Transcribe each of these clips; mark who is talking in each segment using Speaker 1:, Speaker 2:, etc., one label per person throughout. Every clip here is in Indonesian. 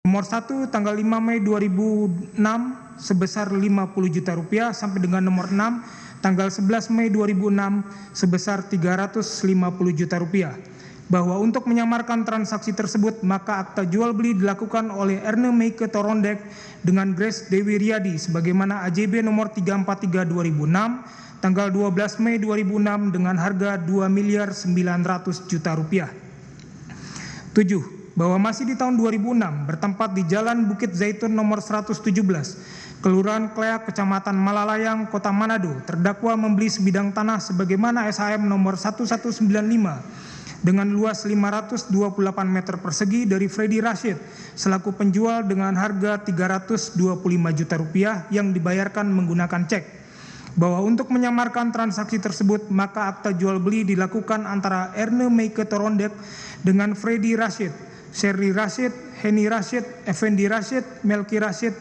Speaker 1: Nomor 1 tanggal 5 Mei 2006 sebesar Rp50 juta sampai dengan nomor 6 tanggal 11 Mei 2006 sebesar Rp350 juta. Bahwa untuk menyamarkan transaksi tersebut maka akta jual beli dilakukan oleh Erne Meike Torondek dengan Grace Dewi Riyadi sebagaimana AJB nomor 343 2006 tanggal 12 Mei 2006 dengan harga Rp2.900 juta. 7. Bahwa masih di tahun 2006 bertempat di Jalan Bukit Zaitun nomor 117 Kelurahan Kleak, Kecamatan Malalayang, Kota Manado, terdakwa membeli sebidang tanah sebagaimana SHM nomor 1195 dengan luas 528 meter persegi dari Freddy Rashid selaku penjual dengan harga Rp325 juta yang dibayarkan menggunakan cek. Bahwa untuk menyamarkan transaksi tersebut maka akta jual beli dilakukan antara Erne Meike Torondek dengan Freddy Rashid, Sherry Rashid, Heni Rashid, Effendi Rashid, Melki Rashid,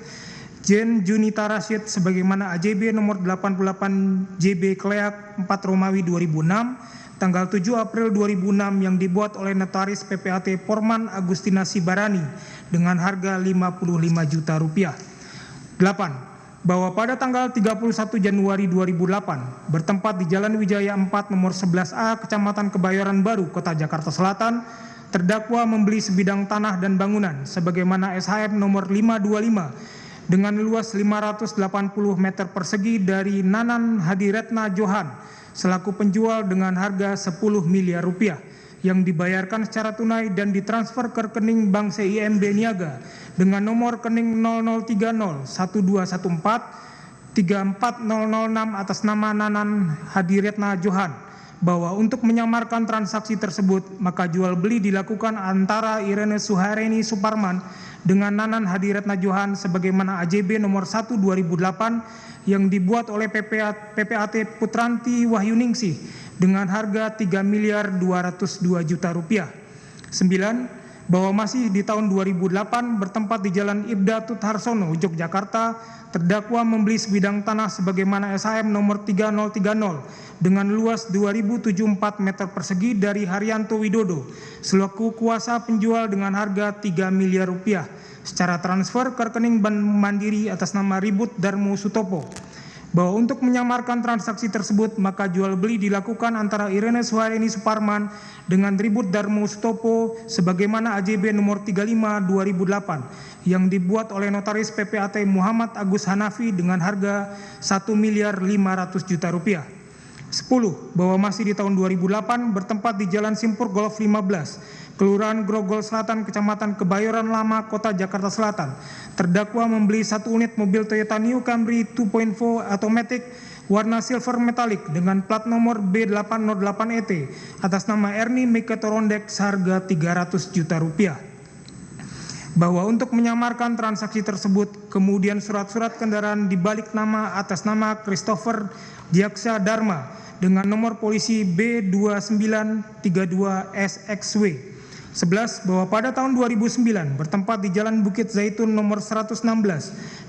Speaker 1: Jen Junita Rashid sebagaimana AJB nomor 88 JB Kleak 4 Romawi 2006 tanggal 7 April 2006 yang dibuat oleh notaris PPAT Porman Agustina Sibarani dengan harga Rp55 juta. 8. Bahwa pada tanggal 31 Januari 2008 bertempat di Jalan Wijaya 4 nomor 11A Kecamatan Kebayoran Baru, Kota Jakarta Selatan, terdakwa membeli sebidang tanah dan bangunan sebagaimana SHM nomor 525 dengan luas 580 meter persegi dari Nanan Hadiretna Johan selaku penjual dengan harga Rp10 miliar yang dibayarkan secara tunai dan ditransfer ke rekening Bank CIMB Niaga dengan nomor rekening 0030 1214 34006 atas nama Nanan Hadiretna Johan. Bahwa untuk menyamarkan transaksi tersebut maka jual beli dilakukan antara Irene Suhareni Suparman dengan Nanan Hadiretna Johan sebagaimana AJB nomor 1 2008 yang dibuat oleh PPAT Putranti Wahyuningsih dengan harga Rp3.202 juta. 9. Bahwa masih di tahun 2008 bertempat di Jalan Ibda Tutharsono, Yogyakarta, terdakwa membeli sebidang tanah sebagaimana SHM nomor 3030 dengan luas 2074 meter persegi dari Haryanto Widodo selaku kuasa penjual dengan harga Rp3 miliar secara transfer ke rekening Bank Mandiri atas nama Ribut Darmo Sutopo. Bahwa untuk menyamarkan transaksi tersebut maka jual beli dilakukan antara Irene Suhareni Suparman dengan Ribut Darmo Sutopo sebagaimana AJB nomor 35 2008 yang dibuat oleh notaris PPAT Muhammad Agus Hanafi dengan harga Rp1.500 juta. 10. Bahwa masih di tahun 2008 bertempat di Jalan Simpur Golf 15 Kelurahan Grogol Selatan, Kecamatan Kebayoran Lama, Kota Jakarta Selatan. Terdakwa membeli 1 unit mobil Toyota New Camry 2.4 automatic warna silver metallic dengan plat nomor B808ET atas nama Ernie Meike Torondek seharga Rp300 juta. Bahwa untuk menyamarkan transaksi tersebut kemudian surat-surat kendaraan dibalik nama atas nama Christopher Diaksa Dharma dengan nomor polisi B2932SXW. 11. Bahwa pada tahun 2009 bertempat di Jalan Bukit Zaitun nomor 116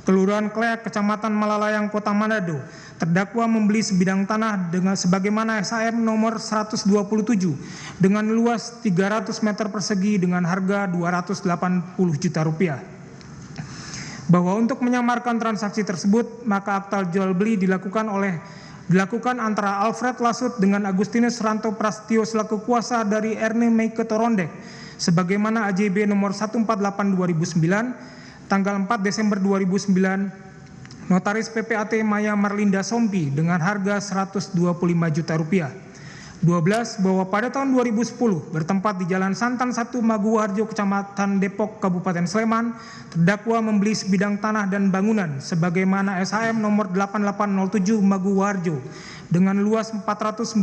Speaker 1: Kelurahan Kleak, Kecamatan Malalayang, Kota Manado, terdakwa membeli sebidang tanah dengan sebagaimana SHM nomor 127 dengan luas 300 meter persegi dengan harga Rp280 juta. Bahwa untuk menyamarkan transaksi tersebut maka akta jual beli dilakukan antara Alfred Lasut dengan Agustinus Ranto Prastio selaku kuasa dari Erne Meike Torondek sebagaimana AJB nomor 148/2009 tanggal 4 Desember 2009 notaris PPAT Maya Marlinda Sompi dengan harga Rp125 juta. 12. Bahwa pada tahun 2010 bertempat di Jalan Santan 1 Maguwarjo, Kecamatan Depok, Kabupaten Sleman, terdakwa membeli sebidang tanah dan bangunan sebagaimana SHM nomor 8807 Maguwarjo dengan luas 498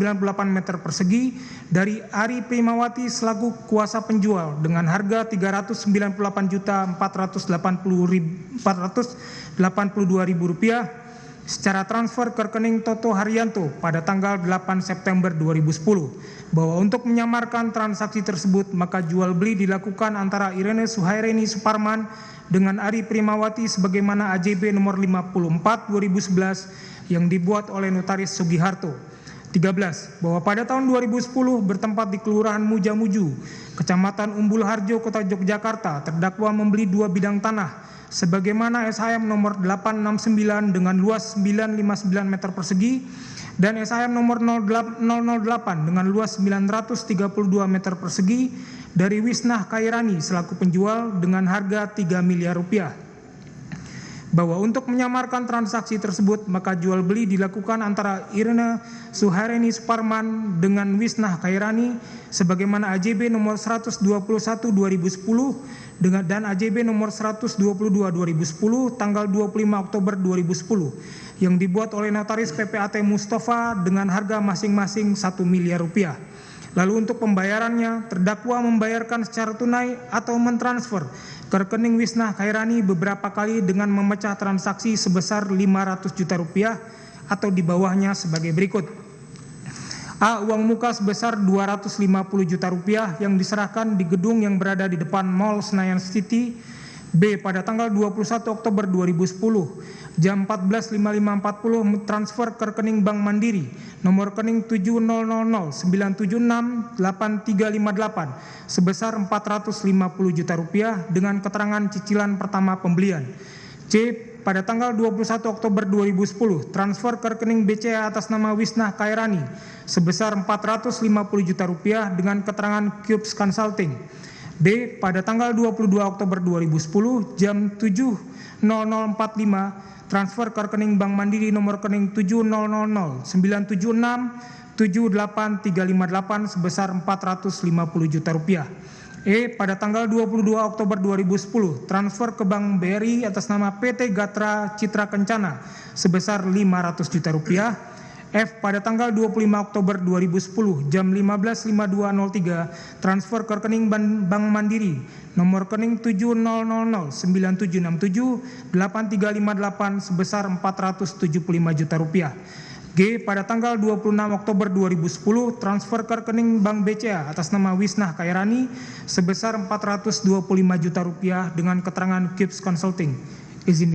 Speaker 1: meter persegi dari Ari Primawati selaku kuasa penjual dengan harga Rp398.482.000 secara transfer ke rekening Toto Haryanto pada tanggal 8 September 2010. Bahwa untuk menyamarkan transaksi tersebut maka jual beli dilakukan antara Irene Suhaireni Suparman dengan Ari Primawati sebagaimana AJB nomor 54/2011 yang dibuat oleh notaris Sugiharto. 13. Bahwa pada tahun 2010 bertempat di Kelurahan Mujamuju, Kecamatan Umbul Harjo, Kota Yogyakarta, terdakwa membeli 2 bidang tanah sebagaimana SHM nomor 869 dengan luas 959 meter persegi dan SHM nomor 008 dengan luas 932 meter persegi dari Wisnah Khairani selaku penjual dengan harga 3 miliar rupiah. Bahwa untuk menyamarkan transaksi tersebut maka jual beli dilakukan antara Irna Suhareni Suparman dengan Wisnah Khairani sebagaimana AJB nomor 121 2010 dan AJB nomor 122 2010 tanggal 25 Oktober 2010 yang dibuat oleh notaris PPAT Mustafa dengan harga masing-masing 1 miliar rupiah. Lalu untuk pembayarannya, terdakwa membayarkan secara tunai atau mentransfer ke rekening Wisnah Khairani beberapa kali dengan memecah transaksi sebesar 500 juta rupiah atau di bawahnya sebagai berikut. A. Uang muka sebesar 250 juta rupiah yang diserahkan di gedung yang berada di depan Mall Senayan City. B. Pada tanggal 21 Oktober 2010 jam 14.55.40 transfer ke rekening Bank Mandiri nomor rekening 700009768358 sebesar 450 juta rupiah dengan keterangan cicilan pertama pembelian. C. Pada tanggal 21 Oktober 2010 transfer ke rekening BCA atas nama Wisnah Khairani sebesar 450 juta rupiah dengan keterangan Cubes Consulting. D. Pada tanggal 22 Oktober 2010 jam 7.0045 transfer ke rekening Bank Mandiri nomor rekening 700009767858 sebesar 450 juta rupiah. E. Pada tanggal 22 Oktober 2010 transfer ke Bank BRI atas nama PT Gatra Citra Kencana sebesar 500 juta rupiah. F. Pada tanggal 25 Oktober 2010 jam 15.5203 transfer ke rekening Bank Mandiri nomor rekening 700097678358 sebesar 475 juta rupiah. G. Pada tanggal 26 Oktober 2010 transfer ke rekening Bank BCA atas nama Wisnah Khairani sebesar 425 juta rupiah dengan keterangan Cubes Consulting. Izin